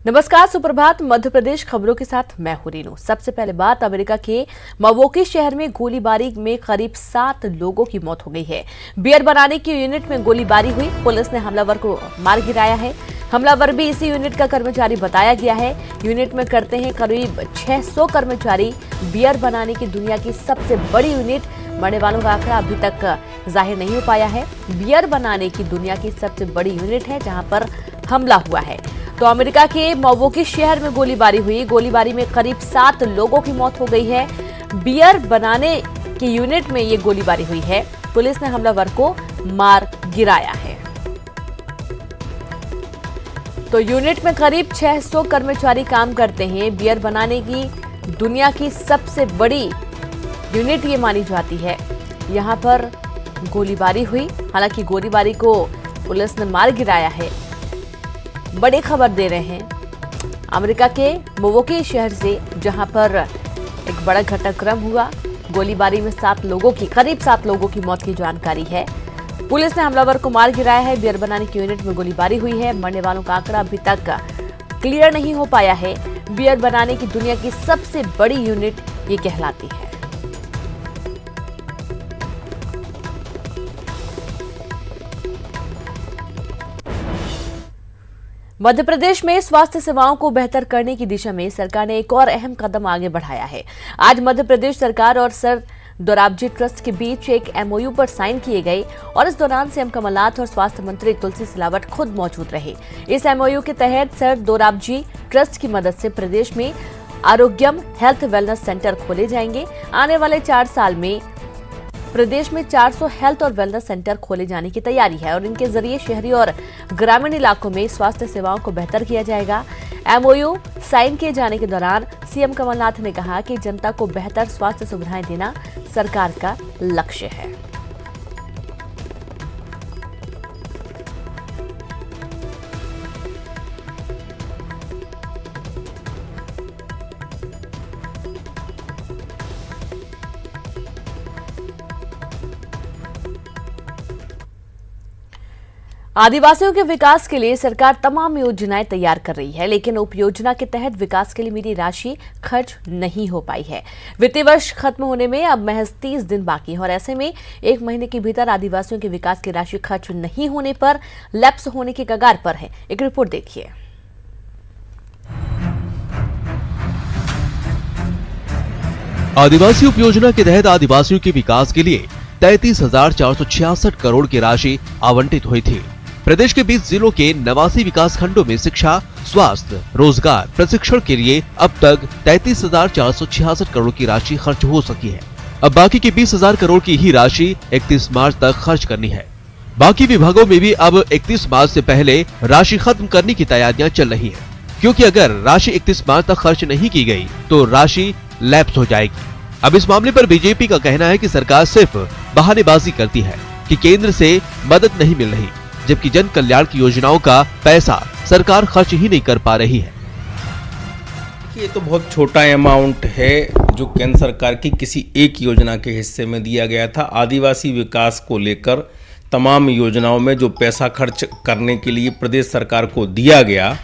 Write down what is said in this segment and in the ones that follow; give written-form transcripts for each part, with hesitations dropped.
नमस्कार, सुप्रभात। मध्य प्रदेश खबरों के साथ मैं हूं रीनू। सबसे पहले बात अमेरिका के मिल्वॉकी शहर में गोलीबारी में करीब 7 लोगों की मौत हो गई है। बियर बनाने की यूनिट में गोलीबारी हुई। पुलिस ने हमलावर को मार गिराया है। हमलावर भी इसी यूनिट का कर्मचारी बताया गया है। यूनिट में करते हैं करीब 600 कर्मचारी। बियर बनाने की दुनिया की सबसे बड़ी यूनिट। मरने वालों का आंकड़ा अभी तक जाहिर नहीं हो पाया है। बियर बनाने की दुनिया की सबसे बड़ी यूनिट है जहां पर हमला हुआ है। तो अमेरिका के मिल्वॉकी शहर में गोलीबारी हुई। गोलीबारी में करीब 7 लोगों की मौत हो गई है। बियर बनाने की यूनिट में ये गोलीबारी हुई है। पुलिस ने हमलावर को मार गिराया है। तो यूनिट में करीब 600 कर्मचारी काम करते हैं। बियर बनाने की दुनिया की सबसे बड़ी यूनिट ये मानी जाती है। यहां पर गोलीबारी हुई। हालांकि गोलीबारी को पुलिस ने मार गिराया है। बड़ी खबर दे रहे हैं अमेरिका के मिल्वॉकी शहर से, जहां पर एक बड़ा घटनाक्रम हुआ। गोलीबारी में करीब 7 लोगों की मौत की जानकारी है। पुलिस ने हमलावर को मार गिराया है। बियर बनाने की यूनिट में गोलीबारी हुई है। मरने वालों का आंकड़ा अभी तक क्लियर नहीं हो पाया है। बियर बनाने की दुनिया की सबसे बड़ी यूनिट ये कहलाती है। मध्य प्रदेश में स्वास्थ्य सेवाओं को बेहतर करने की दिशा में सरकार ने एक और अहम कदम आगे बढ़ाया है। आज मध्य प्रदेश सरकार और सर दोराबजी ट्रस्ट के बीच एक एमओयू पर साइन किए गए और इस दौरान सीएम कमलनाथ और स्वास्थ्य मंत्री तुलसी सिलावट खुद मौजूद रहे। इस एमओयू के तहत सर दोराबजी ट्रस्ट की मदद से प्रदेश में आरोग्यम हेल्थ वेलनेस सेंटर खोले जाएंगे। आने वाले 4 साल में प्रदेश में 400 हेल्थ और वेलनेस सेंटर खोले जाने की तैयारी है और इनके जरिए शहरी और ग्रामीण इलाकों में स्वास्थ्य सेवाओं को बेहतर किया जाएगा। एमओयू साइन किए जाने के दौरान सीएम कमलनाथ ने कहा कि जनता को बेहतर स्वास्थ्य सुविधाएं देना सरकार का लक्ष्य है। आदिवासियों के विकास के लिए सरकार तमाम योजनाएं तैयार कर रही है, लेकिन उप योजना के तहत विकास के लिए मिली राशि खर्च नहीं हो पाई है। वित्तीय वर्ष खत्म होने में अब महज 30 दिन बाकी है और ऐसे में 1 महीने के भीतर आदिवासियों के विकास की राशि खर्च नहीं होने पर लैप्स होने के कगार पर है। एक रिपोर्ट देखिए। आदिवासी उप योजना के तहत आदिवासियों के विकास के लिए 33,466 करोड़ की राशि आवंटित हुई थी। प्रदेश के 20 जिलों के 89 विकास खंडों में शिक्षा, स्वास्थ्य, रोजगार, प्रशिक्षण के लिए अब तक 33,466 करोड़ की राशि खर्च हो सकी है। अब बाकी की 20,000 करोड़ की ही राशि 31 मार्च तक खर्च करनी है। बाकी विभागों में भी अब 31 मार्च से पहले राशि खत्म करने की तैयारियां चल रही है, क्योंकि अगर राशि 31 मार्च तक खर्च नहीं की गई तो राशि लैप्स हो जाएगी। अब इस मामले पर बीजेपी का कहना है कि सरकार सिर्फ बहानेबाजी करती है कि केंद्र से मदद नहीं मिल रही, जबकि जन कल्याण की योजनाओं का पैसा सरकार खर्च ही नहीं कर पा रही है। ये तो बहुत छोटा अमाउंट है जो केंद्र सरकार की किसी एक योजना के हिस्से में दिया गया था। आदिवासी विकास को लेकर तमाम योजनाओं में जो पैसा खर्च करने के लिए प्रदेश सरकार को दिया गया,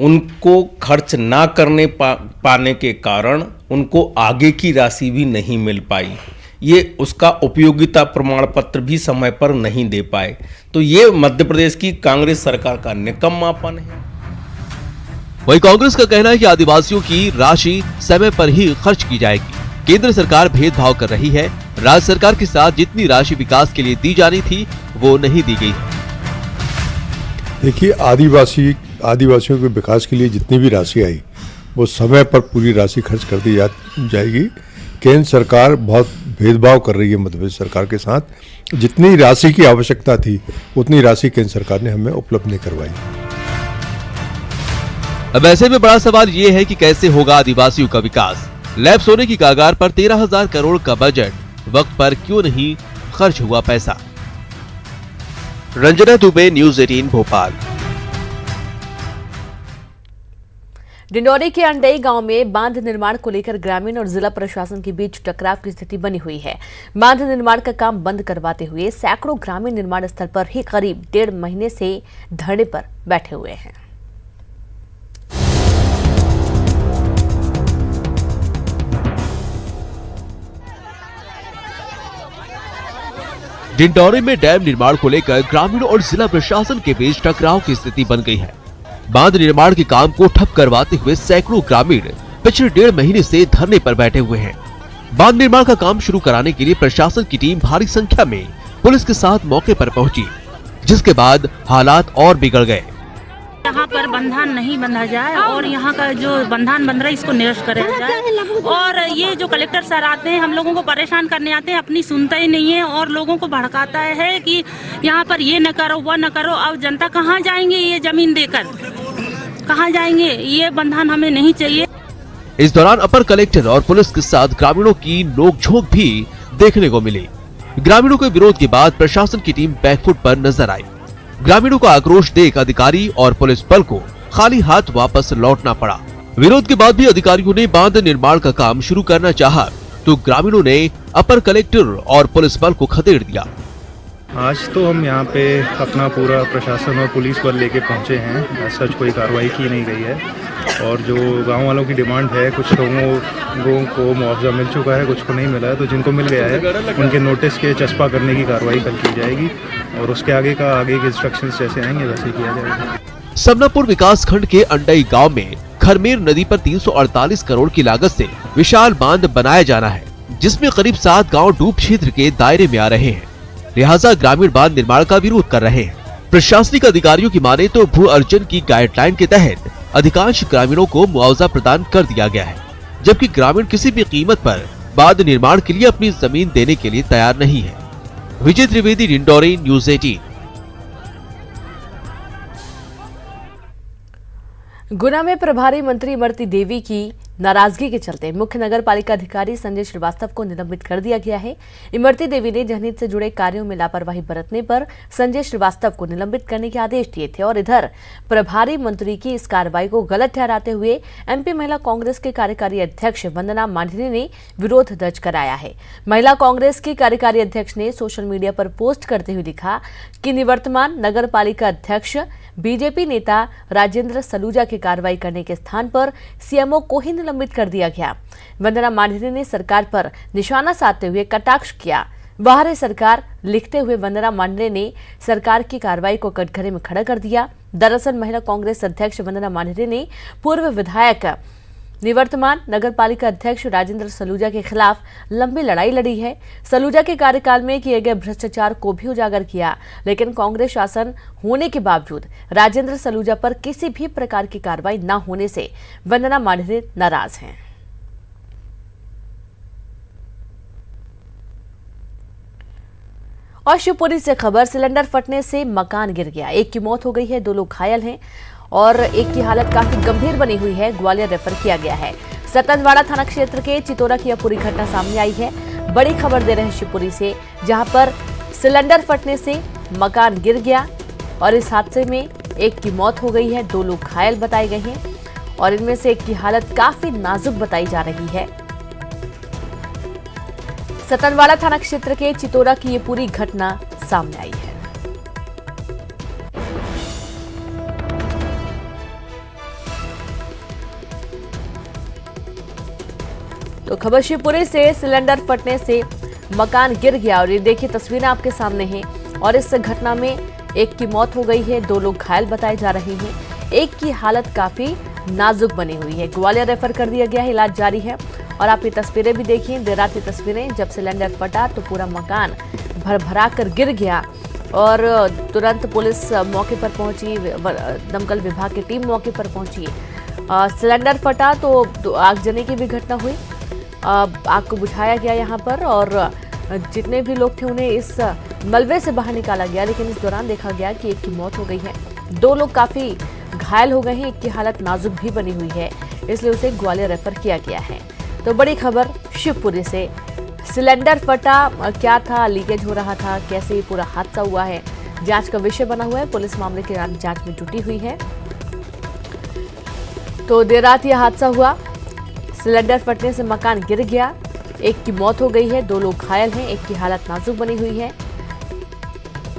उनको खर्च ना करने पाने के कारण उनको आगे की राशि भी नहीं मिल पाई। ये उसका उपयोगिता प्रमाण पत्र भी समय पर नहीं दे पाए। तो ये मध्य प्रदेश की कांग्रेस सरकार का निकम्मापन है। वहीं कांग्रेस का कहना है कि आदिवासियों की राशि समय पर ही खर्च की जाएगी। केंद्र सरकार भेदभाव कर रही है। राज्य सरकार के साथ जितनी राशि विकास के लिए दी जानी थी वो नहीं दी गई। देखिए, आदिवासियों के विकास के लिए जितनी भी राशि आई वो समय पर पूरी राशि खर्च कर दी जाएगी। केंद्र सरकार बहुत भेदभाव कर रही है मध्य प्रदेश सरकार के साथ। जितनी राशि की आवश्यकता थी उतनी राशि केंद्र सरकार ने हमें उपलब्ध नहीं करवाई। अब ऐसे में बड़ा सवाल ये है कि कैसे होगा आदिवासियों का विकास। लैप्स होने की कगार पर 13,000 करोड़ का बजट, वक्त पर क्यों नहीं खर्च हुआ पैसा। रंजना दुबे, न्यूज़ 18 भोपाल। डिंडौरी के अंडई गांव में बांध निर्माण को लेकर ग्रामीण और जिला प्रशासन के बीच टकराव की स्थिति बनी हुई है। बांध निर्माण का काम बंद करवाते हुए सैकड़ों ग्रामीण निर्माण स्थल पर ही करीब 1.5 महीने से धरने पर बैठे हुए हैं। डिंडौरी में डैम निर्माण को लेकर ग्रामीणों और जिला प्रशासन के बीच टकराव की स्थिति बन गई है। बांध निर्माण के काम को ठप करवाते हुए सैकड़ों ग्रामीण पिछले 1.5 महीने से धरने पर बैठे हुए हैं। बांध निर्माण का काम शुरू कराने के लिए प्रशासन की टीम भारी संख्या में पुलिस के साथ मौके पर पहुंची, जिसके बाद हालात और बिगड़ गए। यहाँ पर बंधान नहीं बंधा जाए और यहाँ का जो बंधान बन रहा है इसको निरस्त करा जाए। और ये जो कलेक्टर सर आते हैं, हम लोगों को परेशान करने आते हैं, अपनी सुनता ही नहीं है और लोगों को भड़काता है कि यहाँ पर ये न करो वो न करो। अब जनता कहाँ जाएंगे ये जमीन देकर, कहाँ जाएंगे? ये बंधान हमें नहीं चाहिए। इस दौरान अपर कलेक्टर और पुलिस के साथ ग्रामीणों की नोकझोंक भी देखने को मिली। ग्रामीणों के विरोध के बाद प्रशासन की टीम बैकफुट पर नजर आई। ग्रामीणों का आक्रोश देख अधिकारी और पुलिस बल को खाली हाथ वापस लौटना पड़ा। विरोध के बाद भी अधिकारियों ने बांध निर्माण का काम शुरू करना चाहा तो ग्रामीणों ने अपर कलेक्टर और पुलिस बल को खदेड़ दिया। आज तो हम यहाँ पे अपना पूरा प्रशासन और पुलिस बल लेके पहुँचे हैं। सच कोई कार्रवाई की नहीं गई है और जो गांव वालों की डिमांड है, कुछ लोगों को मुआवजा मिल चुका है, कुछ को नहीं मिला है, तो जिनको मिल गया है उनके नोटिस के चस्पा करने की कार्रवाई कल की जाएगी और उसके आगे के इंस्ट्रक्शंस जैसे आएंगे वैसे किया जाएगा। समनापुर विकास खंड के अंडई गांव में खरमेर नदी पर 348 करोड़ की लागत से विशाल बांध बनाया जाना है, जिसमें करीब 7 गांव डूब क्षेत्र के दायरे में आ रहे हैं। लिहाजा ग्रामीण बांध निर्माण का विरोध कर रहे हैं। प्रशासनिक अधिकारियों की माने तो भू अर्जन की गाइडलाइन के तहत अधिकांश ग्रामीणों को मुआवजा प्रदान कर दिया गया है, जबकि ग्रामीण किसी भी कीमत पर बांध निर्माण के लिए अपनी जमीन देने के लिए तैयार नहीं है। विजय त्रिवेदी, डिंडौरी, न्यूज़ 18। गुना में प्रभारी मंत्री इमरती देवी की नाराजगी के चलते मुख्य नगर पालिका अधिकारी संजय श्रीवास्तव को निलंबित कर दिया गया है। इमरती देवी ने जनहित से जुड़े कार्यों में लापरवाही बरतने पर संजय श्रीवास्तव को निलंबित करने के आदेश दिए थे और इधर प्रभारी मंत्री की इस कार्रवाई को गलत ठहराते हुए एमपी महिला कांग्रेस के कार्यकारी अध्यक्ष वंदना मांझी ने विरोध दर्ज कराया है। महिला कांग्रेस की कार्यकारी अध्यक्ष ने सोशल मीडिया पर पोस्ट करते हुए लिखा कि निवर्तमान नगर पालिका अध्यक्ष बीजेपी नेता राजेंद्र सलूजा की कार्रवाई करने के स्थान पर सीएमओ को ही निलंबित कर दिया गया। वंदना मांझी ने सरकार पर निशाना साधते हुए कटाक्ष किया। बाहर है सरकार लिखते हुए वंदना मांझी ने सरकार की कार्रवाई को कटघरे में खड़ा कर दिया। दरअसल महिला कांग्रेस अध्यक्ष वंदना मांझी ने पूर्व विधायक निवर्तमान नगरपालिका अध्यक्ष राजेंद्र सलूजा के खिलाफ लंबी लड़ाई लड़ी है। सलूजा के कार्यकाल में किए गए भ्रष्टाचार को भी उजागर किया, लेकिन कांग्रेस शासन होने के बावजूद राजेंद्र सलूजा पर किसी भी प्रकार की कार्रवाई न होने से वंदना मांझी नाराज हैं। और शिवपुरी से खबर, सिलेंडर फटने से मकान गिर गया, एक की मौत हो गई है, 2 लोग घायल हैं और एक की हालत काफी गंभीर बनी हुई है, ग्वालियर रेफर किया गया है। सतनवाड़ा थाना क्षेत्र के चितोरा की यह पूरी घटना सामने आई है। बड़ी खबर दे रहे हैं शिवपुरी से, जहां पर सिलेंडर फटने से मकान गिर गया और इस हादसे में एक की मौत हो गई है, 2 लोग घायल बताए गए हैं और इनमें से एक की हालत काफी नाजुक बताई जा रही है। सतनवाड़ा थाना क्षेत्र के चितोरा की ये पूरी घटना सामने आई है। तो खबर शिवपुरी से, सिलेंडर फटने से मकान गिर गया और ये देखिए तस्वीरें आपके सामने हैं और इस घटना में एक की मौत हो गई है, 2 लोग घायल बताए जा रहे हैं, एक की हालत काफी नाजुक बनी हुई है, ग्वालियर रेफर कर दिया गया है, इलाज जारी है। और आप ये तस्वीरें भी देखिए, देर रात की तस्वीरें, जब सिलेंडर फटा तो पूरा मकान भर कर गिर गया और तुरंत पुलिस मौके पर पहुंची, दमकल विभाग की टीम मौके पर पहुंची। सिलेंडर फटा तो आगजनी की भी घटना हुई, आग को बुझाया गया यहाँ पर और जितने भी लोग थे उन्हें इस मलबे से बाहर निकाला गया, लेकिन इस दौरान देखा गया कि एक की मौत हो गई है, 2 लोग काफी घायल हो गए हैं, एक की हालत नाजुक भी बनी हुई है, इसलिए उसे ग्वालियर रेफर किया गया है। तो बड़ी खबर शिवपुरी से, सिलेंडर फटा, क्या था, लीकेज हो रहा था, कैसे पूरा हादसा हुआ है, जांच का विषय बना हुआ है, पुलिस मामले की जांच में जुटी हुई है। तो देर रात यह हादसा हुआ, सिलेंडर फटने से मकान गिर गया, एक की मौत हो गई है, 2 लोग घायल हैं, एक की हालत नाजुक बनी हुई है।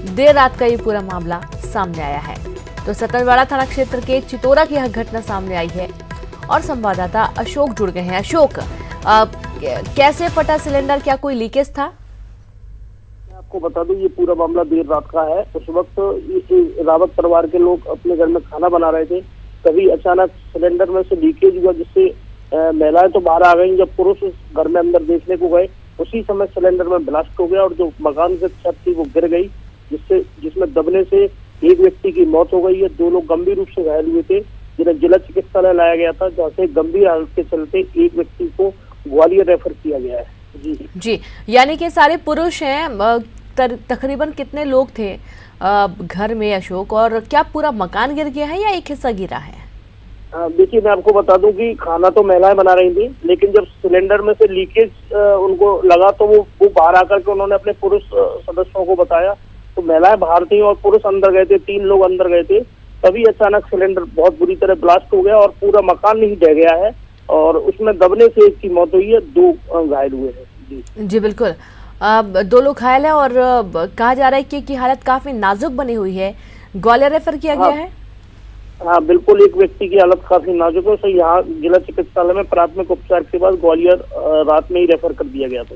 देर रात का ये पूरा मामला सामने आया है। तो सतनवाड़ा थाना क्षेत्र के चितोरा की यह घटना सामने आई है और संवाददाता अशोक जुड़ गए हैं। अशोक, कैसे फटा सिलेंडर, क्या कोई लीकेज था? आपको बता दूं, ये पूरा मामला देर रात का है। उस वक्त ये रावत परिवार के लोग अपने घर में खाना बना रहे थे, तभी अचानक सिलेंडर में से लीकेज हुआ, जिससे महिलाएं तो बाहर आ गई। जब पुरुष घर में अंदर देखने को गए, उसी समय सिलेंडर में ब्लास्ट हो गया और जो मकान से छत थी वो गिर गई, जिसमें दबने से एक व्यक्ति की मौत हो गई है। 2 लोग गंभीर रूप से घायल हुए थे, जिन्हें जिला चिकित्सालय लाया गया था, जहाँ से गंभीर हालत के चलते एक व्यक्ति को ग्वालियर रेफर किया गया है। जी, यानी कि सारे पुरुष हैं। तकरीबन कितने लोग थे घर में अशोक, और क्या पूरा मकान गिर गया है या एक हिस्सा गिरा है? देखिए, मैं आपको बता दूं कि खाना तो महिलाएं बना रही थी, लेकिन जब सिलेंडर में से लीकेज उनको लगा तो वो बाहर आकर के उन्होंने अपने पुरुष सदस्यों को बताया। तो महिलाएं बाहर थी और पुरुष अंदर गए थे, 3 लोग अंदर गए थे। तभी अचानक सिलेंडर बहुत बुरी तरह ब्लास्ट हो गया और पूरा मकान ही ढह गया है, और उसमें दबने से एक की मौत हुई है, 2 घायल हुए हैं। जी बिल्कुल, 2 लोग घायल हैं और कहा जा रहा है कि हालत काफी नाजुक बनी हुई है। ग्वालियर रेफर किया गया है? हाँ बिल्कुल, एक व्यक्ति की हालत काफी नाजुक है, तो यहाँ जिला चिकित्सालय में प्राथमिक उपचार के बाद ग्वालियर रात में ही रेफर कर दिया गया था।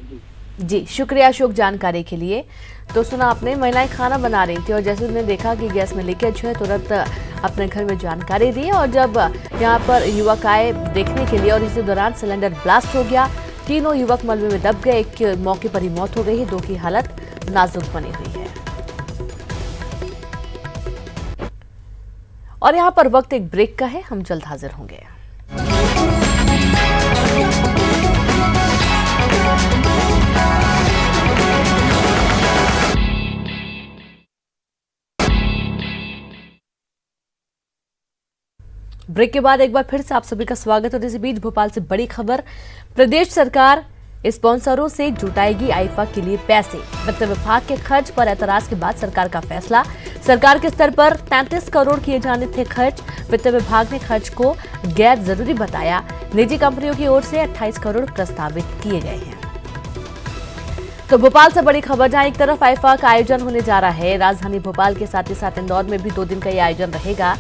जी, शुक्रिया अशोक जानकारी के लिए। तो सुना आपने, महिलाएं खाना बना रही थी और जैसे उन्होंने देखा कि गैस में लीकेज है, तुरंत अपने घर में जानकारी दी और जब यहाँ पर युवक आए देखने के लिए और इसी दौरान सिलेंडर ब्लास्ट हो गया। 3 युवक मलबे में दब गए, एक की मौके पर ही मौत हो गई है, 2 की हालत नाजुक बनी हुई है। और यहाँ पर वक्त एक ब्रेक का है, हम जल्द हाजिर होंगे। ब्रेक के बाद एक बार फिर से आप सभी का स्वागत है। इसी बीच भोपाल से बड़ी खबर, प्रदेश सरकार स्पॉन्सरों से जुटाएगी आईफा के लिए पैसे। वित्त विभाग के खर्च पर एतराज के बाद सरकार का फैसला। सरकार के स्तर पर 33 करोड़ किए जाने थे खर्च। वित्त विभाग ने खर्च को गैर जरूरी बताया। निजी कंपनियों की ओर से 28 करोड़ प्रस्तावित किए गए हैं। तो भोपाल से बड़ी खबर, जहां एक तरफ आईफा का आयोजन होने जा रहा है राजधानी भोपाल के साथ ही साथ इंदौर में भी 2 दिन का ये आयोजन रहेगा।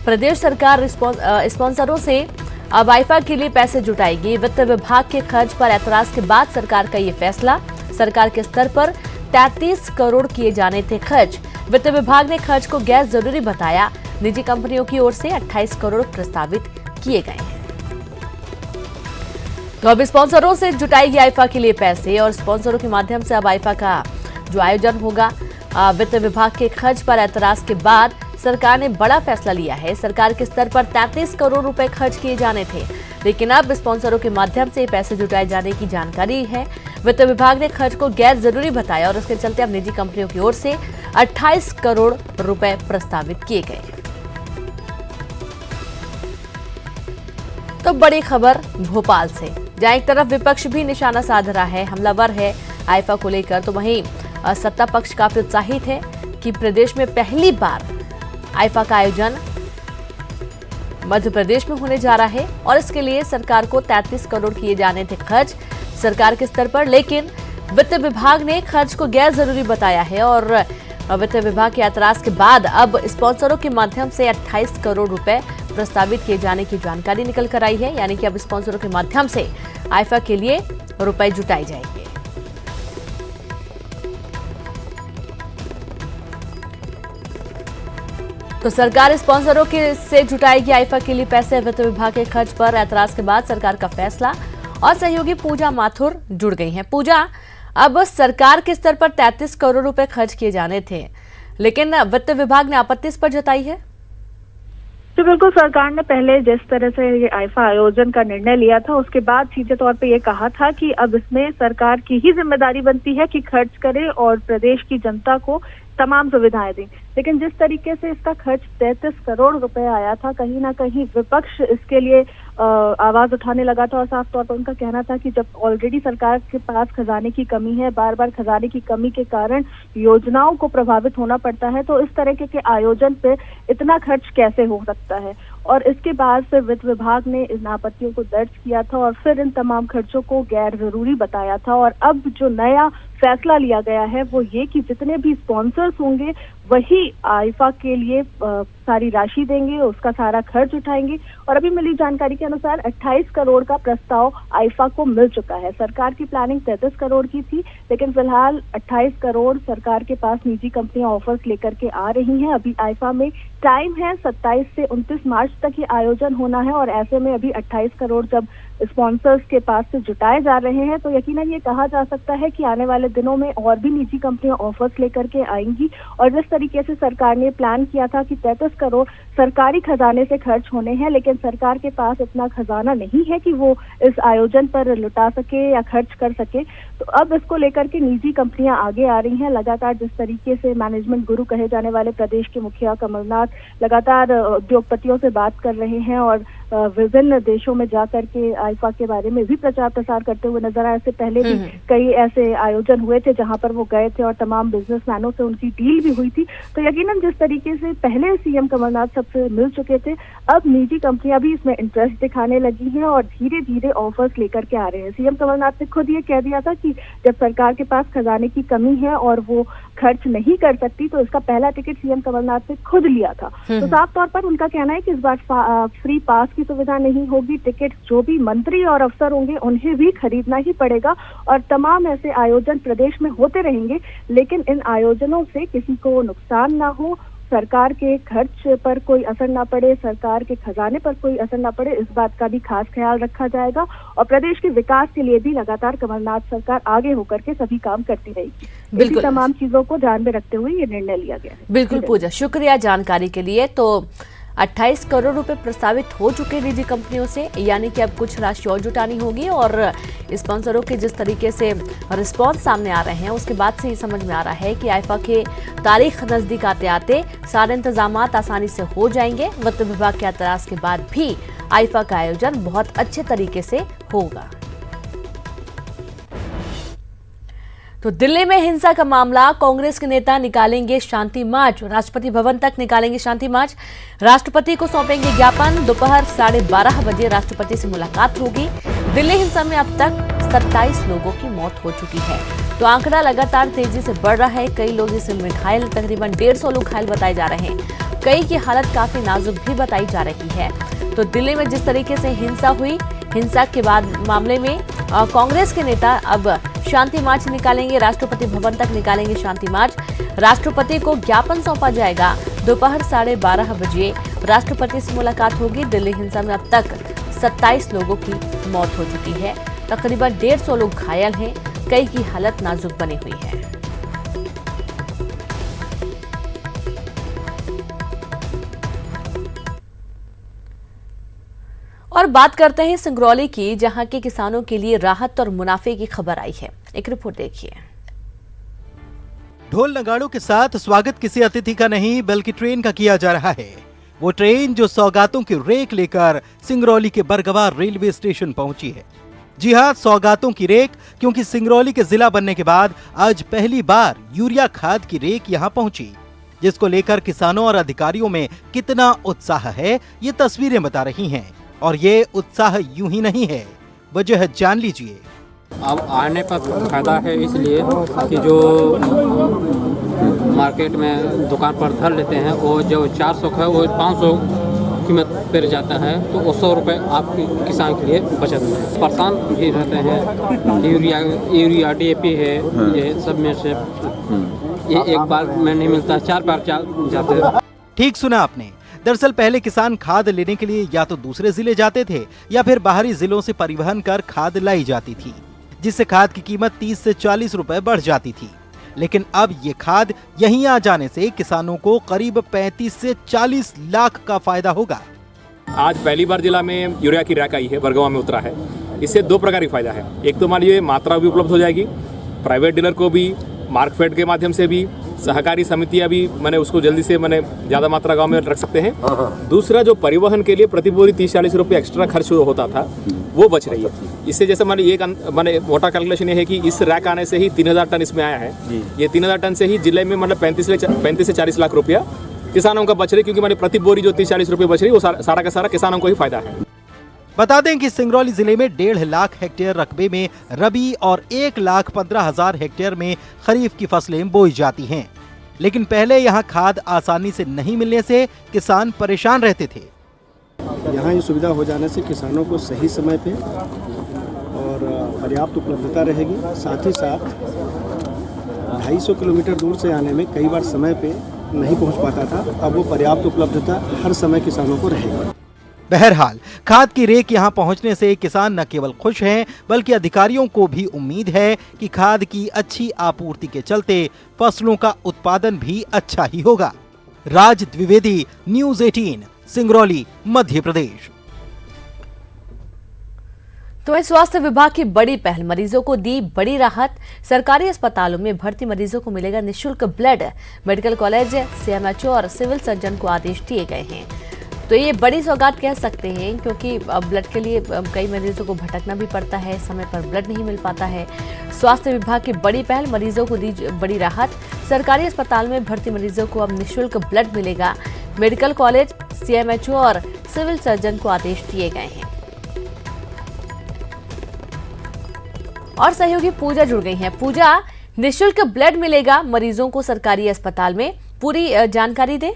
प्रदेश सरकार स्पॉन्सरों से अब आईफा के लिए पैसे जुटाएगी। वित्त विभाग के खर्च पर एतराज के बाद सरकार का ये फैसला। सरकार के स्तर पर 33 करोड़ किए जाने थे खर्च। वित्त विभाग ने खर्च को गैर जरूरी बताया। निजी कंपनियों की ओर से 28 करोड़ प्रस्तावित किए गए हैं। तो अब स्पॉन्सरों से जुटाएगी आईफा के लिए पैसे और स्पॉन्सरों के माध्यम से अब आईफा का जो आयोजन होगा। वित्त विभाग के खर्च पर एतराज के बाद सरकार ने बड़ा फैसला लिया है। सरकार के स्तर पर 33 करोड़ रुपए खर्च किए जाने थे, लेकिन अब स्पॉन्सरों के माध्यम से पैसे जुटाए जाने की जानकारी है। वित्त विभाग ने खर्च को गैर जरूरी बताया और उसके चलते अब निजी कंपनियों की ओर से 28 करोड़ रुपए प्रस्तावित किए गए। तो बड़ी खबर भोपाल से, जहां एक तरफ विपक्ष भी निशाना साध रहा है, हमलावर है आईफा को लेकर, तो वहीं सत्ता पक्ष काफी उत्साहित है कि प्रदेश में पहली बार आईफा का आयोजन मध्य प्रदेश में होने जा रहा है और इसके लिए सरकार को 33 करोड़ किए जाने थे खर्च सरकार के स्तर पर, लेकिन वित्त विभाग ने खर्च को गैर जरूरी बताया है और वित्त विभाग के एतराज के बाद अब स्पॉन्सरों के माध्यम से 28 करोड़ रुपए प्रस्तावित किए जाने की जानकारी निकल कर आई है। यानी कि अब स्पॉन्सरों के माध्यम से आईफा के लिए रुपए जुटाए जाएंगे। तो सरकार स्पॉन्सरों के से जुटाएगी आईफा के लिए पैसे। वित्त विभाग के खर्च पर एतराज के बाद सरकार का फैसला और सहयोगी पूजा माथुर जुड़ गई हैं। पूजा, अब सरकार के स्तर पर 33 करोड़ रुपए खर्च किए जाने थे, लेकिन वित्त विभाग ने आपत्ति इस पर जताई है। तो बिल्कुल, सरकार ने पहले जिस तरह से ये आईफा आयोजन का निर्णय लिया था, उसके बाद सीधे तौर पे ये कहा था कि अब इसमें सरकार की ही जिम्मेदारी बनती है कि खर्च करे और प्रदेश की जनता को तमाम सुविधाएं दें। लेकिन जिस तरीके से इसका खर्च 33 करोड़ रुपए आया था, कहीं ना कहीं विपक्ष इसके लिए आवाज उठाने लगा था और साफ तौर पर उनका कहना था कि जब ऑलरेडी सरकार के पास खजाने की कमी है, बार बार खजाने की कमी के कारण योजनाओं को प्रभावित होना पड़ता है, तो इस तरह के आयोजन पे इतना खर्च कैसे हो सकता है। और इसके बाद फिर वित्त विभाग ने इन आपत्तियों को दर्ज किया था और फिर इन तमाम खर्चों को गैर जरूरी बताया था। और अब जो नया फैसला लिया गया है वो ये कि जितने भी स्पॉन्सर्स होंगे वही आईफा के लिए सारी राशि देंगे, उसका सारा खर्च उठाएंगे। और अभी मिली जानकारी के अनुसार 28 करोड़ का प्रस्ताव आईफा को मिल चुका है। सरकार की प्लानिंग 33 करोड़ की थी, लेकिन फिलहाल 28 करोड़ सरकार के पास निजी कंपनियां ऑफर्स लेकर के आ रही हैं। अभी आईफा में टाइम है, 27 से 29 मार्च तक ये आयोजन होना है और ऐसे में अभी 28 करोड़ जब स्पॉन्सर्स के पास से जुटाए जा रहे हैं तो यकीनन ये कहा जा सकता है कि आने वाले दिनों में और भी निजी कंपनियां ऑफर्स लेकर के आएंगी। और जिस तरीके से सरकार ने प्लान किया था कि 33 करोड़ सरकारी खजाने से खर्च होने हैं, लेकिन सरकार के पास इतना खजाना नहीं है कि वो इस आयोजन पर लुटा सके या खर्च कर सके। तो अब इसको लेकर के निजी कंपनियां आगे आ रही हैं। लगातार जिस तरीके से मैनेजमेंट गुरु कहे जाने वाले प्रदेश के मुखिया कमलनाथ लगातार उद्योगपतियों से बात कर रहे हैं और विभिन्न देशों में जाकर के आईफा के बारे में भी प्रचार प्रसार करते हुए नजर आए। इससे पहले भी कई ऐसे आयोजन हुए थे जहां पर वो गए थे और तमाम बिजनेसमैनों से उनकी डील भी हुई थी। तो यकीनन जिस तरीके से पहले सीएम कमलनाथ सबसे मिल चुके थे, अब निजी कंपनियां भी इसमें इंटरेस्ट दिखाने लगी हैं और धीरे धीरे ऑफर्स लेकर के आ रहे हैं। सीएम कमलनाथ ने खुद ये कह दिया था कि जब सरकार के पास खजाने की कमी है और वो खर्च नहीं कर सकती तो इसका पहला टिकट सीएम कमलनाथ ने खुद लिया था। तो साफ तौर पर उनका कहना है कि इस बार फ्री पास की सुविधा नहीं होगी, टिकट जो भी मंत्री और अफसर होंगे उन्हें भी खरीदना ही पड़ेगा और तमाम ऐसे आयोजन प्रदेश में होते रहेंगे, लेकिन इन आयोजनों से किसी को नुकसान ना हो, सरकार के खर्च पर कोई असर ना पड़े, सरकार के खजाने पर कोई असर ना पड़े, इस बात का भी खास ख्याल रखा जाएगा। और प्रदेश के विकास के लिए भी लगातार कमलनाथ सरकार आगे होकर के सभी काम करती रहेगी। बिल्कुल, तमाम चीजों को ध्यान में रखते हुए ये निर्णय लिया गया है। बिल्कुल पूजा, शुक्रिया जानकारी के लिए। तो 28 करोड़ रुपए प्रस्तावित हो चुके निजी कंपनियों से, यानी कि अब कुछ राशि और जुटानी होगी और स्पॉन्सरों के जिस तरीके से रिस्पॉन्स सामने आ रहे हैं उसके बाद से ही समझ में आ रहा है कि आईफा के तारीख नजदीक आते आते सारे इंतजाम आसानी से हो जाएंगे। वित्त विभाग के एतराज के बाद भी आईफा का आयोजन बहुत अच्छे तरीके से होगा। तो दिल्ली में हिंसा का मामला, कांग्रेस के नेता निकालेंगे शांति मार्च, राष्ट्रपति भवन तक निकालेंगे शांति मार्च, राष्ट्रपति को सौंपेंगे ज्ञापन। दोपहर 12:30 बजे राष्ट्रपति से मुलाकात होगी। दिल्ली हिंसा में अब तक 27 लोगों की मौत हो चुकी है। तो आंकड़ा लगातार तेजी से बढ़ रहा है। कई लोग इस में घायल, तकरीबन 150 लोग घायल बताए जा रहे हैं। कई की हालत काफी नाजुक भी बताई जा रही है। तो दिल्ली में जिस तरीके से हिंसा हुई, हिंसा के बाद मामले में कांग्रेस के नेता अब शांति मार्च निकालेंगे, राष्ट्रपति भवन तक निकालेंगे शांति मार्च। राष्ट्रपति को ज्ञापन सौंपा जाएगा। दोपहर 12:30 बजे राष्ट्रपति से मुलाकात होगी। दिल्ली हिंसा में अब तक 27 लोगों की मौत हो चुकी है। तकरीबन 150 लोग घायल हैं। कई की हालत नाजुक बनी हुई है। और बात करते हैं सिंगरौली की, जहां के किसानों के लिए राहत और मुनाफे की खबर आई है। एक रिपोर्ट देखिए। ढोल नगाड़ों के साथ स्वागत किसी अतिथि का नहीं बल्कि ट्रेन का किया जा रहा है। वो ट्रेन जो सौगातों की रेक लेकर सिंगरौली के बरगवा रेलवे स्टेशन पहुंची है। जी हां, सौगातों की रेक, क्योंकि सिंगरौली के जिला बनने के बाद आज पहली बार यूरिया खाद की रेक यहां पहुंची, जिसको लेकर किसानों और अधिकारियों में कितना उत्साह है ये तस्वीरें बता रही हैं। और ये उत्साह यूं ही नहीं है, वजह जान लीजिए। अब आने पर फायदा है इसलिए कि जो मार्केट में दुकान पर धर लेते हैं वो जो 400 का है वो 500 कीमत पर जाता है, तो वो 100 रुपये आपके किसान के लिए बचत है। परेशान भी रहते हैं। यूरिया DAP है, ये सब में से ये एक बार में नहीं मिलता, 4 बार जाते हैं। ठीक सुना आपने। दरअसल पहले किसान खाद लेने के लिए या तो दूसरे जिले जाते थे या फिर बाहरी जिलों से परिवहन कर खाद लाई जाती थी, जिससे खाद की कीमत 30 से 40 रुपए बढ़ जाती थी। लेकिन अब ये खाद यहीं आ जाने से किसानों को करीब 35 से 40 लाख का फायदा होगा। आज पहली बार जिला में यूरिया की रैक आई है, बरगवा में उतरा है। इससे 2 प्रकार की फायदा है। एक तो मान लीजिए मात्रा भी उपलब्ध हो जाएगी, प्राइवेट डीलर को भी, मार्कफेड के माध्यम से भी, सहकारी समितियां भी मैंने उसको जल्दी से ज़्यादा मात्रा गांव में रख सकते हैं। दूसरा जो परिवहन के लिए प्रति बोरी 30-40 रुपये एक्स्ट्रा खर्च होता था वो बच रही है। इससे जैसे मैंने मोटा कैलकुलेशन ये है कि इस रैक आने से ही 3000 टन इसमें आया है। ये 3000 टन से ही जिले में 35 से 40 लाख रुपया किसानों का बच रही, क्योंकि प्रति बोरी जो 30-40 रुपये बच रही वो सारा का सारा किसानों को ही फायदा है। बता दें कि सिंगरौली जिले में 1.5 लाख हेक्टेयर रकबे में रबी और 1,15,000 हेक्टेयर में खरीफ की फसलें बोई जाती हैं। लेकिन पहले यहाँ खाद आसानी से नहीं मिलने से किसान परेशान रहते थे। यहाँ ये सुविधा हो जाने से किसानों को सही समय पे और पर्याप्त उपलब्धता रहेगी। साथ ही साथ 250 किलोमीटर दूर से आने में कई बार समय पे नहीं पहुँच पाता था, अब वो पर्याप्त उपलब्धता हर समय किसानों को रहेगी। बहरहाल खाद की रेक यहां पहुंचने से किसान न केवल खुश हैं बल्कि अधिकारियों को भी उम्मीद है कि खाद की अच्छी आपूर्ति के चलते फसलों का उत्पादन भी अच्छा ही होगा। राज द्विवेदी, न्यूज़ 18, सिंगरौली, मध्य प्रदेश। तो इस स्वास्थ्य विभाग की बड़ी पहल, मरीजों को दी बड़ी राहत। सरकारी अस्पतालों में भर्ती मरीजों को मिलेगा निःशुल्क ब्लड। मेडिकल कॉलेज, सीएमएचओ और सिविल सर्जन को आदेश दिए गए हैं। तो ये बड़ी सौगात कह सकते हैं, क्योंकि ब्लड के लिए कई मरीजों को भटकना भी पड़ता है, समय पर ब्लड नहीं मिल पाता है। स्वास्थ्य विभाग की बड़ी पहल, मरीजों को दी बड़ी राहत। सरकारी अस्पताल में भर्ती मरीजों को अब निःशुल्क ब्लड मिलेगा। मेडिकल कॉलेज, सीएमएचओ और सिविल सर्जन को आदेश दिए गए हैं। और सहयोगी पूजा जुड़ गई हैं। पूजा, निःशुल्क ब्लड मिलेगा मरीजों को सरकारी अस्पताल में, पूरी जानकारी दें।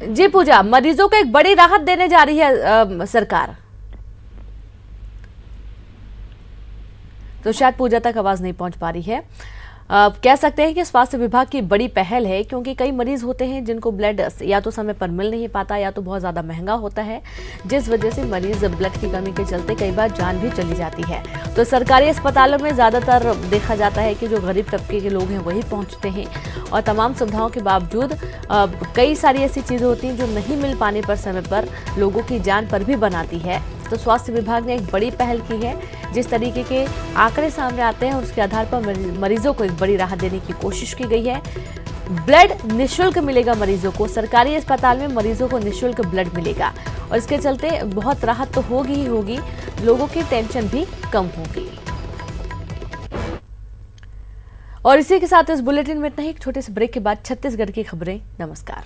जी पूजा, मरीजों को एक बड़ी राहत देने जा रही है सरकार। तो शायद पूजा तक आवाज नहीं पहुंच पा रही है। कह सकते हैं कि स्वास्थ्य विभाग की बड़ी पहल है, क्योंकि कई मरीज होते हैं जिनको ब्लड या तो समय पर मिल नहीं पाता या तो बहुत ज़्यादा महंगा होता है, जिस वजह से मरीज ब्लड की कमी के चलते कई बार जान भी चली जाती है। तो सरकारी अस्पतालों में ज़्यादातर देखा जाता है कि जो गरीब तबके के लोग हैं वही पहुंचते हैं, और तमाम सुविधाओं के बावजूद कई सारी ऐसी चीज़ें होती हैं जो नहीं मिल पाने पर समय पर लोगों की जान पर भी बनाती है। तो स्वास्थ्य विभाग ने एक बड़ी पहल की है। जिस तरीके के आंकड़े सामने आते हैं उसके आधार पर मरीजों को एक बड़ी राहत देने की कोशिश की गई है। ब्लड निःशुल्क मिलेगा मरीजों को, सरकारी अस्पताल में मरीजों को निःशुल्क ब्लड मिलेगा, और इसके चलते बहुत राहत तो होगी ही होगी, लोगों की टेंशन भी कम होगी। और इसी के साथ इस बुलेटिन में इतना ही। एक छोटे से ब्रेक के बाद छत्तीसगढ़ की खबरें। नमस्कार।